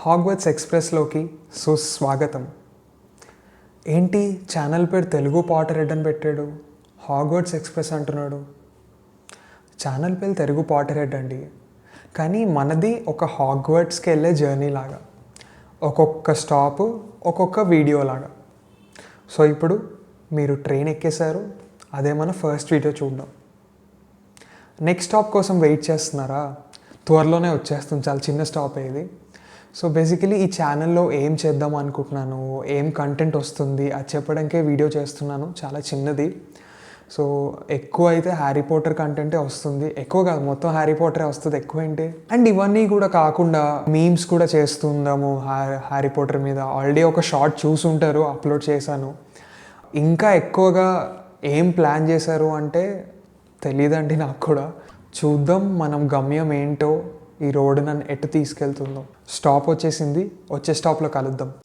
హాగ్వర్డ్స్ ఎక్స్ప్రెస్లోకి సుస్వాగతం. ఏంటి ఛానల్ పేరు తెలుగు పాటరెడ్ అని పెట్టాడు, హాగ్వర్డ్స్ ఎక్స్ప్రెస్ అంటున్నాడు. ఛానల్ పేరు తెలుగు పాటరెడ్ అండి, కానీ మనది ఒక హాగ్వర్డ్స్కి వెళ్ళే జర్నీ లాగా, ఒక్కొక్క స్టాప్ ఒక్కొక్క వీడియో లాగా. సో ఇప్పుడు మీరు ట్రైన్ ఎక్కేశారు, అదే మన ఫస్ట్ వీడియో చూద్దాం. నెక్స్ట్ స్టాప్ కోసం వెయిట్ చేస్తున్నారా? త్వరలోనే వచ్చేస్తుంది, చాలా చిన్న స్టాప్ ఇది. సో బేసికలీ ఈ ఛానల్లో ఏం చేద్దాం అనుకుంటున్నాను, ఏం కంటెంట్ వస్తుంది అది చెప్పడానికే వీడియో చేస్తున్నాను. చాలా చిన్నది. సో ఎక్కువ అయితే హ్యారీ పాటర్ కంటెంటే వస్తుంది, ఎక్కువ కాదు మొత్తం హ్యారీ పాటరే వస్తుంది, ఎక్కువ ఏంటి. అండ్ ఇవన్నీ కూడా కాకుండా మీమ్స్ కూడా చేస్తుందాము హ్యారీ పాటర్ మీద. ఆల్రెడీ ఒక షార్ట్ చూసుంటారు, అప్లోడ్ చేశాను. ఇంకా ఎక్కువగా ఏం ప్లాన్ చేశారు అంటే తెలీదండి నాకు కూడా. చూద్దాం మనం గమ్యం ఏంటో, ఈ రోడ్డు నన్ను ఎటు తీసుకెళ్తుందో. స్టాప్ వచ్చేసింది, వచ్చే స్టాప్లో కలుద్దాం.